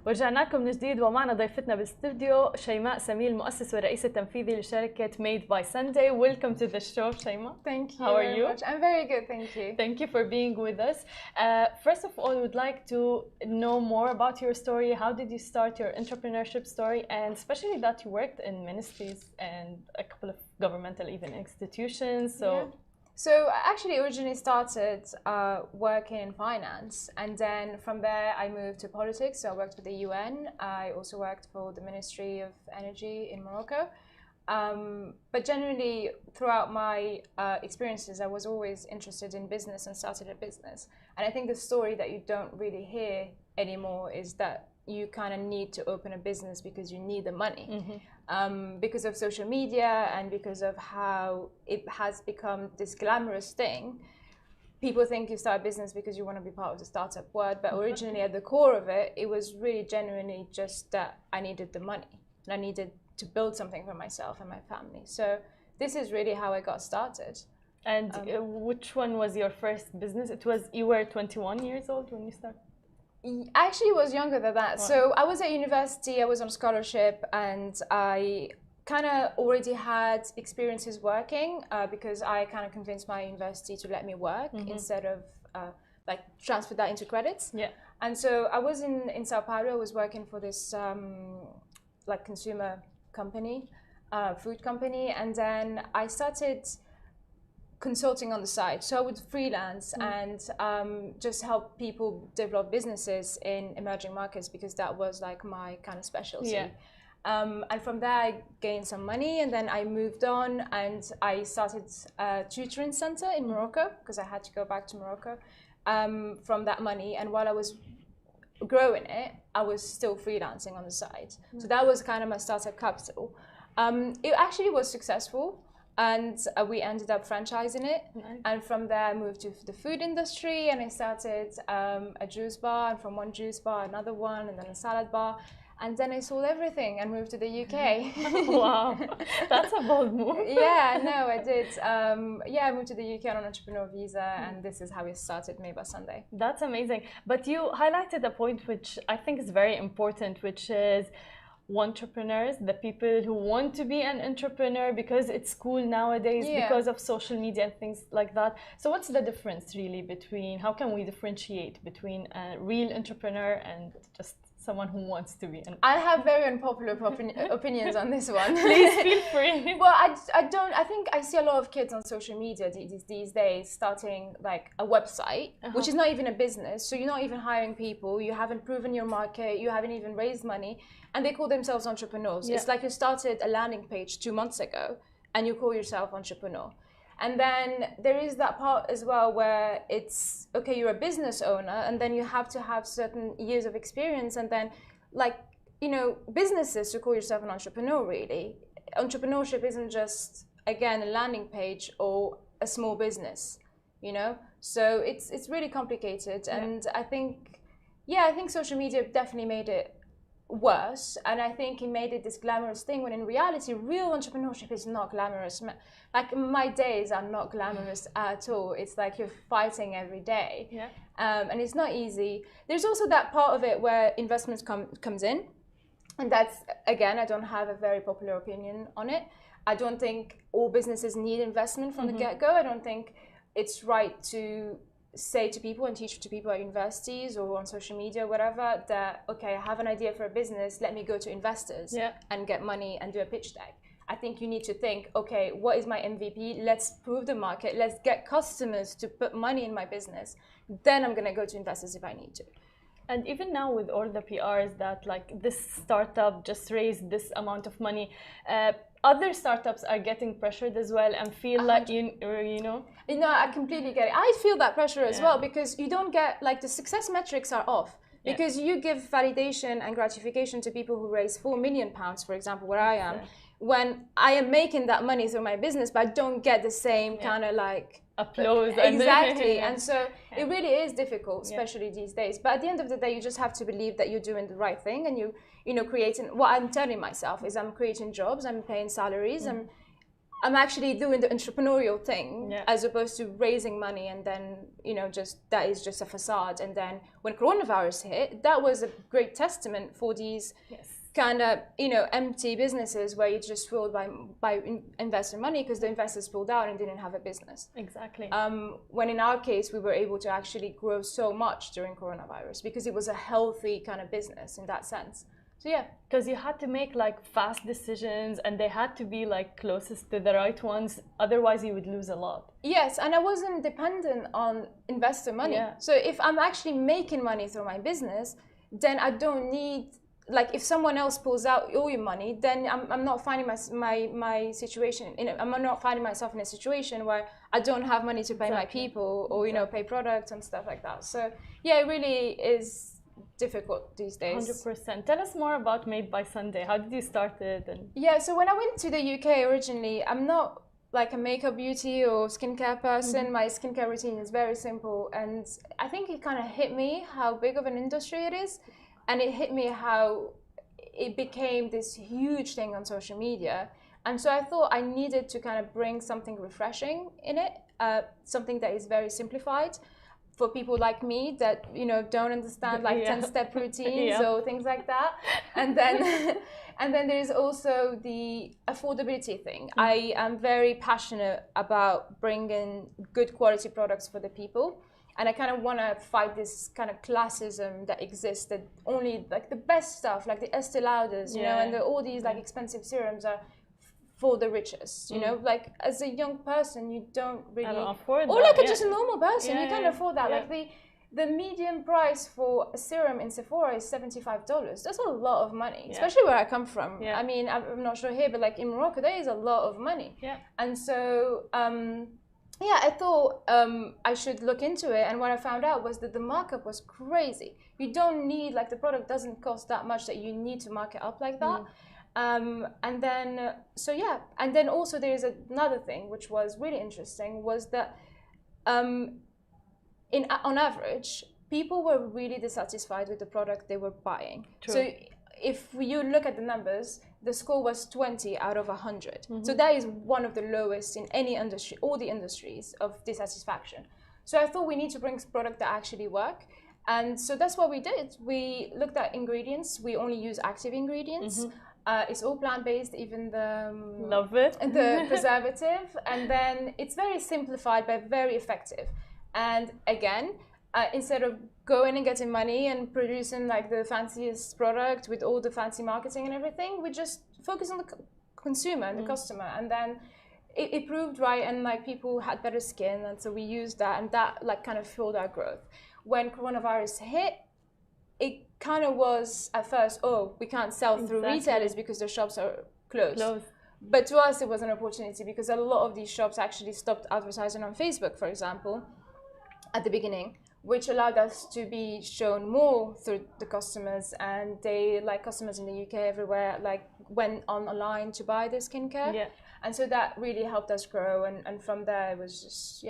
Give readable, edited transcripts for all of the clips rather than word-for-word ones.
ورجعنا لكم من جديد ومعنا ضيفتنا بالاستوديو شيماء سمير المؤسس والرئيس التنفيذي لشركة Made by Sunday. Welcome to the show, Chaymae. Thank you. How are you? Much. I'm very good, thank you. Thank you for being with us. First of all, we'd like to know more about your story. How did you start your entrepreneurship story, and especially that you worked in ministries and a couple of governmental even institutions. So I actually originally started working in finance, and then from there I moved to politics. So I worked for the UN. I also worked for the Ministry of Energy in Morocco. But generally, throughout my experiences, I was always interested in business and started a business. And I think the story that you don't really hear anymore is that you kind of need to open a business because you need the money. Because of social media and because of how it has become this glamorous thing. People think you start a business because you want to be part of the startup world, but originally at the core of it, it was really genuinely just that I needed the money and I needed to build something for myself and my family. So this is really how I got started. And which one was your first business? You were 21 years old when you started? Actually, it was younger than that. Wow. So I was at university, I was on scholarship, and I kind of already had experiences working because I kind of convinced my university to let me work instead of like transfer that into credits. Yeah. And so I was in Sao Paulo. I was working for this like consumer company, food company, and then I started consulting on the side. So I would freelance and just help people develop businesses in emerging markets because that was like my kind of specialty. Yeah. And from there I gained some money, and then I moved on and I started a tutoring center in Morocco because I had to go back to Morocco from that money. And while I was growing it, I was still freelancing on the side. So that was kind of my startup capital. It actually was successful. And we ended up franchising it. Nice. And from there I moved to the food industry, and I started a juice bar, and from one juice bar another one, and then a salad bar, and then I sold everything and moved to the UK. Wow, that's a bold move. Yeah, no, I did. I moved to the UK on an entrepreneur visa, and this is how it started Made by Sunday. That's amazing. But you highlighted a point which I think is very important, which is entrepreneurs, the people who want to be an entrepreneur because it's cool nowadays, because of social media and things like that. So what's the difference really between, how can we differentiate between a real entrepreneur and just someone who wants to be an I have very unpopular opinions on this one. Please feel free. Well, I think I see a lot of kids on social media these days starting like a website, which is not even a business. So you're not even hiring people, you haven't proven your market, you haven't even raised money, and they call themselves entrepreneurs. Yeah. It's like you started a landing page 2 months ago and you call yourself entrepreneur. And then there is that part as well where it's, okay, you're a business owner, and then you have to have certain years of experience, and then like, you know, businesses to call yourself an entrepreneur really. Entrepreneurship isn't just, again, a landing page or a small business, you know? So it's really complicated. And I think social media definitely made it worse, and I think it made it this glamorous thing when in reality real entrepreneurship is not glamorous. Like my days are not glamorous at all. It's like you're fighting every day. And it's not easy. There's also that part of it where investments comes in, and that's, again, I don't have a very popular opinion on it. I don't think all businesses need investment from the get-go. I don't think it's right to say to people and teach to people at universities or on social media, whatever, that, okay, I have an idea for a business, let me go to investors and get money and do a pitch deck. I think you need to think, okay, what is my MVP? Let's prove the market. Let's get customers to put money in my business. Then I'm going to go to investors if I need to. And even now with all the PRs that like this startup just raised this amount of money, other startups are getting pressured as well and feel like, you know? No, I completely get it. I feel that pressure as well because you don't get, like, the success metrics are off. Because you give validation and gratification to people who raise £4 million, for example, where I am, when I am making that money through my business, but I don't get the same kind of like applause. Exactly. And so it really is difficult, especially these days. But at the end of the day, you just have to believe that you're doing the right thing, and you know, creating, what I'm telling myself is I'm creating jobs, I'm paying salaries, and I'm actually doing the entrepreneurial thing Yeah. as opposed to raising money and then, you know, just that is just a facade. And then when coronavirus hit, that was a great testament for these Yes. kind of, you know, empty businesses where you just fueled by investor money because the investors pulled out and didn't have a business. Exactly. When in our case, we were able to actually grow so much during coronavirus because it was a healthy kind of business in that sense. So yeah, because you had to make like fast decisions and they had to be like closest to the right ones, otherwise you would lose a lot. Yes, and I wasn't dependent on investor money. Yeah. So if I'm actually making money through my business, then I don't need, like if someone else pulls out all your money, then I'm not finding my situation, I'm not finding myself in a situation where I don't have money to pay my people or, you know, pay products and stuff like that. So yeah, it really is difficult these days. 100%. Tell us more about Made by Sunday. How did you start it? And yeah, so when I went to the UK originally, I'm not like a makeup, beauty or skincare person. My skincare routine is very simple, and I think it kind of hit me how big of an industry it is, and it hit me how it became this huge thing on social media. And so I thought I needed to kind of bring something refreshing in it, something that is very simplified for people like me that, you know, don't understand like 10-step routines or things like that. And then there's also the affordability thing. I am very passionate about bringing good quality products for the people. And I kind of want to fight this kind of classism that exists, that only like the best stuff, like the Estee Lauders, you know, and all these like expensive serums are for the richest, you know, like as a young person, you don't really afford that. Or like just a normal person, you can't afford that. Like the median price for a serum in Sephora is $75. That's a lot of money, especially where I come from. I mean, I'm not sure here, but like in Morocco, there is a lot of money. And so, I thought I should look into it. And what I found out was that the markup was crazy. You don't need, like the product doesn't cost that much that you need to mark it up like that. And then, and then also there is another thing which was really interesting, was that on average, people were really dissatisfied with the product they were buying. True. So if you look at the numbers, the score was 20 out of 100. So that is one of the lowest in any industry, all the industries, of dissatisfaction. So I thought we need to bring products that actually work. And so that's what we did. We looked at ingredients. We only use active ingredients. It's all plant-based, even the love it. The preservative, and then it's very simplified but very effective. And again, instead of going and getting money and producing like the fanciest product with all the fancy marketing and everything, we just focus on the consumer and the customer. And then it proved right, and like people had better skin, and so we used that, and that like kind of fueled our growth. When coronavirus hit, it kind of was at first, we can't sell through retailers because their shops are closed. But to us, it was an opportunity because a lot of these shops actually stopped advertising on Facebook, for example, at the beginning, which allowed us to be shown more through the customers. And they, like customers in the UK everywhere, like went online to buy their skincare. And so that really helped us grow, and from there it was just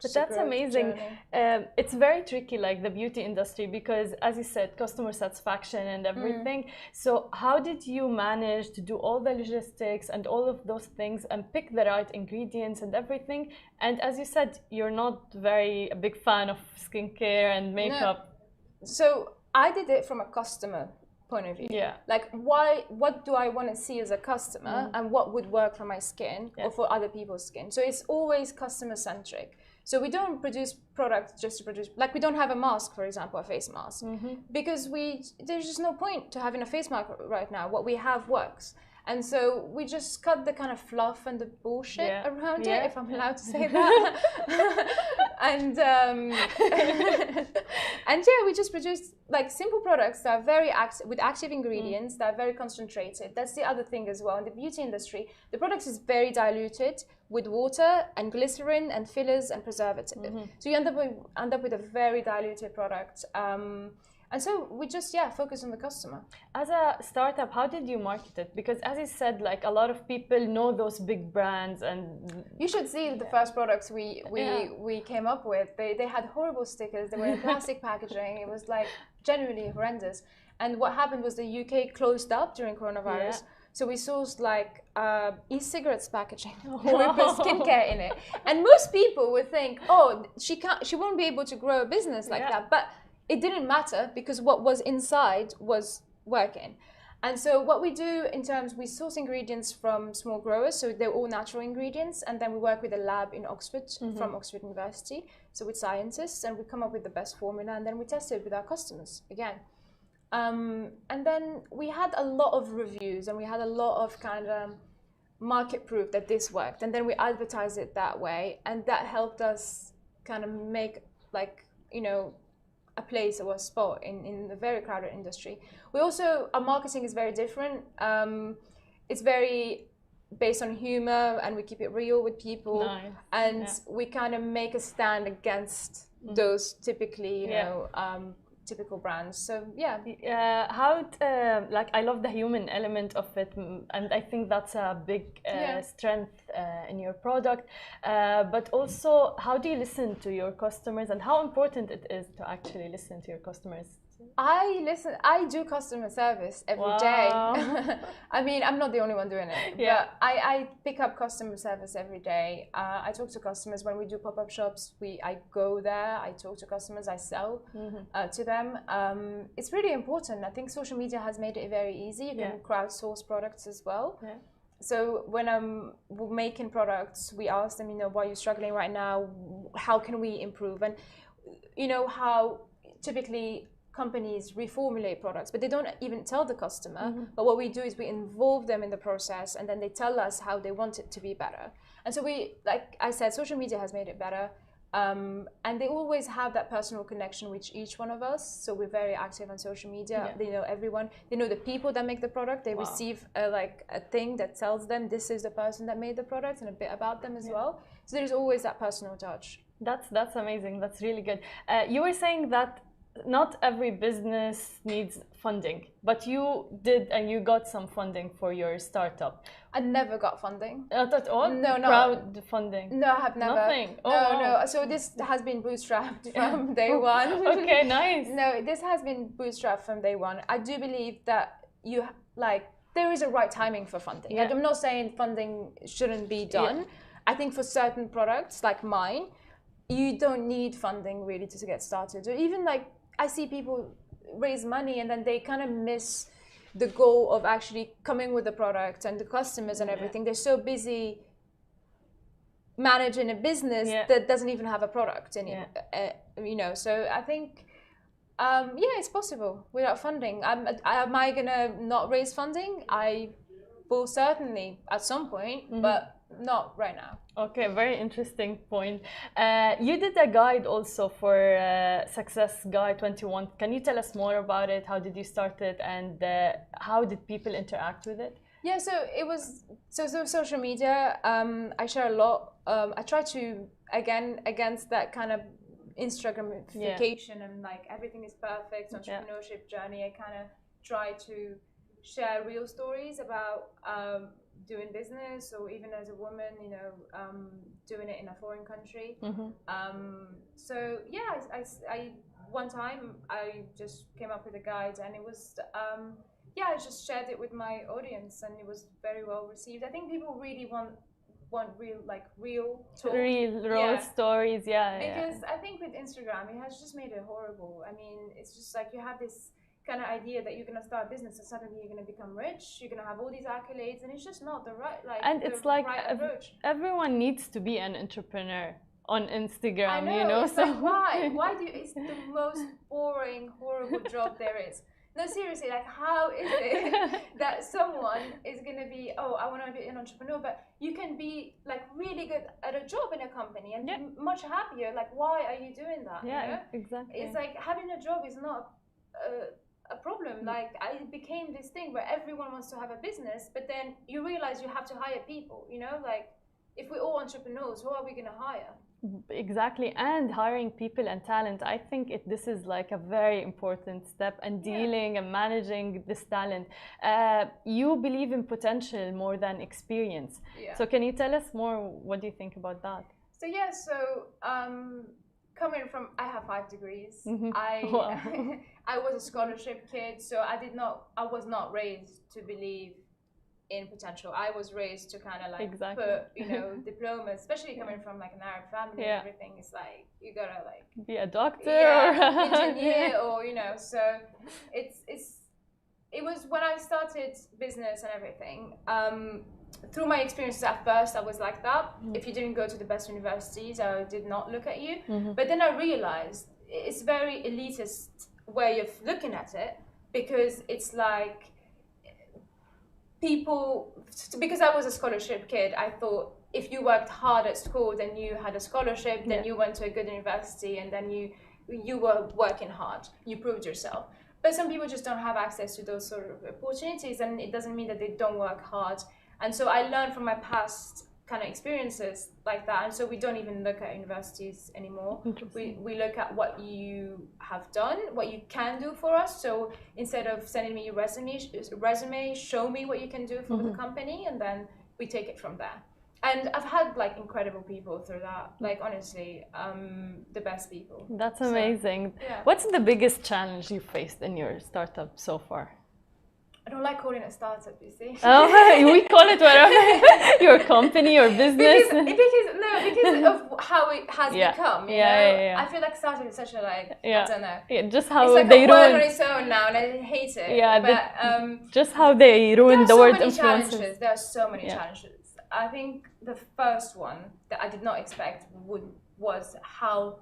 But that's amazing. It's very tricky, like the beauty industry, because as you said, customer satisfaction and everything. So how did you manage to do all the logistics and all of those things and pick the right ingredients and everything? And as you said, you're not a big fan of skincare and makeup. No. So I did it from a customer point of view. Like what do I want to see as a customer, and what would work for my skin or for other people's skin? So it's always customer centric. So we don't produce products just to produce, like we don't have a mask, for example, a face mask, because there's just no point to having a face mask right now. What we have works. And so we just cut the kind of fluff and the bullshit around it, if I'm allowed to say that. And we just produced like simple products that are very with active ingredients that are very concentrated. That's the other thing as well. In the beauty industry, the product is very diluted with water and glycerin and fillers and preservative. So you end up with a very diluted product. And so we just, focus on the customer. As a startup, how did you market it? Because as you said, like a lot of people know those big brands, and you should see the first products we came up with. They had horrible stickers. They were in plastic packaging. It was like genuinely horrendous. And what happened was the UK closed up during coronavirus. So we sourced like e-cigarettes packaging. We put skincare in it, and most people would think, oh, she won't be able to grow a business like that. But it didn't matter because what was inside was working. And so what we do in terms, we source ingredients from small growers, so they're all natural ingredients, and then we work with a lab in Oxford, from Oxford University, so with scientists, and we come up with the best formula, and then we test it with our customers again. And then we had a lot of reviews, and we had a lot of kind of market proof that this worked, and then we advertised it that way, and that helped us kind of make, like, you know, a place or a spot in a very crowded industry. We also, our marketing is very different. It's very based on humor, and we keep it real with people. Nice. And we kind of make a stand against those typically, you know, typical brands. So like, I love the human element of it, and I think that's a big strength in your product. But also, how do you listen to your customers, and how important it is to actually listen to your customers? I do customer service every day. I mean, I'm not the only one doing it, but I pick up customer service every day. I talk to customers when we do pop-up shops. I go there, I talk to customers, I sell to them. It's really important. I think social media has made it very easy. You can crowdsource products as well. So when I'm making products, we ask them, you know, why are you struggling right now? How can we improve? And you know how typically companies reformulate products, but they don't even tell the customer. But what we do is we involve them in the process, and then they tell us how they want it to be better. And so we, like I said, social media has made it better. And they always have that personal connection with each one of us. So we're very active on social media. They know everyone. They know the people that make the product. They receive a thing that tells them this is the person that made the product, and a bit about them as well. So there's always that personal touch. That's amazing. That's really good. You were saying that not every business needs funding, but you did, and you got some funding for your startup. I never got funding. Not at all? No. Crowdfunding? No, I have never. Nothing? No. So this has been bootstrapped from day one. Okay, nice. No, this has been bootstrapped from day one. I do believe that there is a right timing for funding. Like, I'm not saying funding shouldn't be done. I think for certain products like mine, you don't need funding really to get started. Or even like, I see people raise money and then they kind of miss the goal of actually coming with the product and the customers and everything. They're so busy managing a business that doesn't even have a product anymore. You know, so I think, it's possible without funding. Am I gonna not raise funding? I will certainly at some point, but not right now. Okay, very interesting point. You did a guide also for Success Guide 21. Can you tell us more about it? How did you start it, and how did people interact with it? Yeah, so it was social media. I share a lot. I try to, again, against that kind of Instagramification and like everything is perfect entrepreneurship journey. I kind of try to share real stories about doing business, or even as a woman, you know, doing it in a foreign country. So yeah, I one time I just came up with a guide, and it was I just shared it with my audience, and it was very well received. I think people really want real talk. Real stories, because I think with Instagram it has just made it horrible. I mean, it's just like you have this kind of idea that you're going to start a business and suddenly you're going to become rich, you're going to have all these accolades, and it's just not the right approach. Everyone needs to be an entrepreneur on Instagram. I know, you know, so like, why do you, it's the most boring, horrible job there is. No, seriously, like, how is it that someone is going to be, I want to be an entrepreneur, but you can be like really good at a job in a company and much happier. Like, why are you doing that? Yeah, you know? exactly. It's like having a job is not a problem. Like, it became this thing where everyone wants to have a business, but then you realize you have to hire people, you know, like, if we're all entrepreneurs, who are we going to hire? Exactly, and hiring people and talent. I think this is like a very important step, and dealing and managing this talent. You believe in potential more than experience. So can you tell us more? What do you think about that? So coming from, I have 5 degrees. I was a scholarship kid, so I was not raised to believe in potential. I was raised to kind of like put, you know, diplomas, especially coming from like an Arab family and everything. It's like you gotta like be a doctor or engineer or, you know. So it was when I started business and everything. Through my experiences at first, I was like that. If you didn't go to the best universities, I did not look at you. But then I realized it's very elitist way of looking at it, because it's like people, because I was a scholarship kid, I thought if you worked hard at school, then you had a scholarship, then you went to a good university, and then you were working hard, you proved yourself. But some people just don't have access to those sort of opportunities, and it doesn't mean that they don't work hard. And so I learned from my past kind of experiences like that, and so we don't even look at universities anymore. We look at what you have done, what you can do for us. So instead of sending me your resume, show me what you can do for the company, and then we take it from there. And I've had like incredible people through that, like honestly, the best people. That's amazing. So, what's the biggest challenge you faced in your startup so far? I don't like calling it a startup, you see. Oh, we call it whatever. Your company, your business. Because of how it has become. You know? I feel like startup is such a like, I don't know. Yeah, just how it's like they a word ruin on its own now, and I hate it. Yeah, but just how they ruin the word influencers. There are so many challenges. I think the first one that I did not expect was how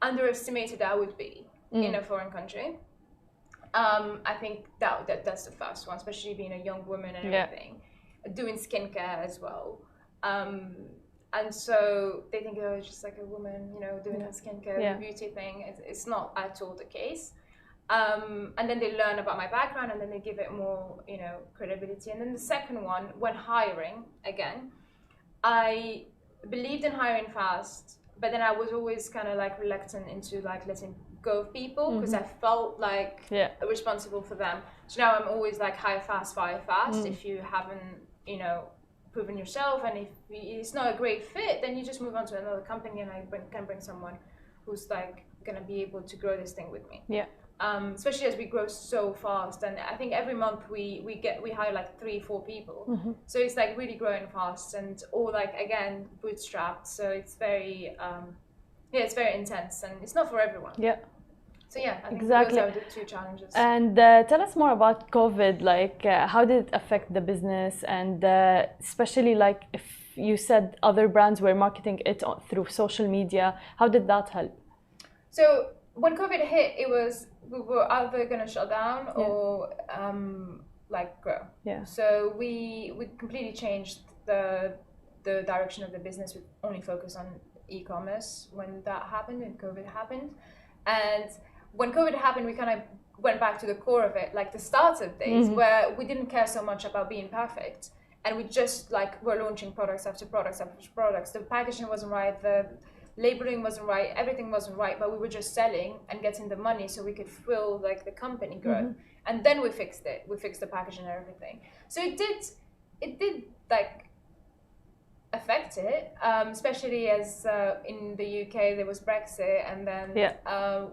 underestimated I would be in a foreign country. I think that's the first one, especially being a young woman and everything, doing skincare as well. And so they think, oh, it's just like a woman, you know, doing a skincare beauty thing. It's not at all the case. And then they learn about my background, and then they give it more, you know, credibility. And then the second one, when hiring, again, I believed in hiring fast, but then I was always kind of like reluctant into like letting go of people, because I felt like responsible for them. So now I'm always like hire fast, fire fast. If you haven't, you know, proven yourself, and if it's not a great fit, then you just move on to another company, and I can bring someone who's like gonna be able to grow this thing with me. Especially as we grow so fast, and I think every month we hire like 3-4 people. So it's like really growing fast, and all like again bootstrapped. So it's very it's very intense, and it's not for everyone. So I think those are the two challenges. And tell us more about COVID. Like, how did it affect the business, and especially like if you said other brands were marketing it through social media, how did that help? So when COVID hit, it was we were either going to shut down or like grow. So we completely changed the direction of the business. We only focus on e-commerce when that happened, when COVID happened. And when COVID happened, we kind of went back to the core of it, like the startup days, where we didn't care so much about being perfect, and we just like were launching products after products after products. The packaging wasn't right, the labeling wasn't right, everything wasn't right, but we were just selling and getting the money so we could fill like the company growth. And then we fixed it. We fixed the packaging and everything. So it did like affect it, especially as in the UK there was Brexit, and then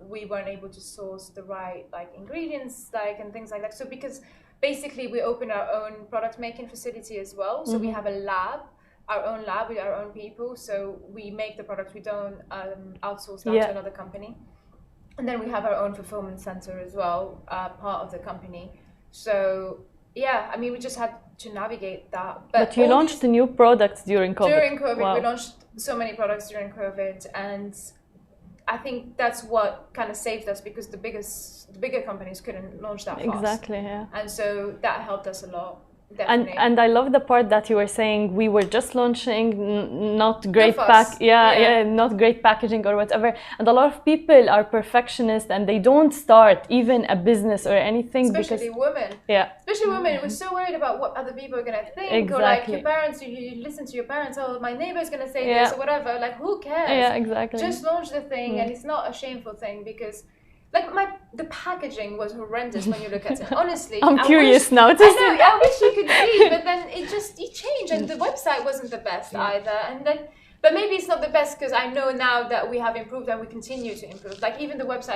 we weren't able to source the right like ingredients like and things like that. So because basically we opened our own product making facility as well. So we have a lab, our own lab with our own people. So we make the product, we don't outsource that to another company. And then we have our own fulfillment center as well, part of the company. So I mean, we just had to navigate that. But you launched new products during COVID. During COVID, we launched so many products during COVID, and I think that's what kind of saved us, because the bigger companies couldn't launch that fast. Exactly, And so that helped us a lot. And I love the part that you were saying we were just launching, not great not great packaging or whatever. And a lot of people are perfectionists, and they don't start even a business or anything, especially women. Especially women. We're so worried about what other people are gonna think, or like your parents. You listen to your parents. Oh, my neighbor's gonna say this or whatever. Like, who cares? Just launch the thing, and it's not a shameful thing, because like the packaging was horrendous when you look at it. Honestly, I'm curious now to see. I wish you could see, but then it changed, and the website wasn't the best either. And then, but maybe it's not the best because I know now that we have improved and we continue to improve. Like even the website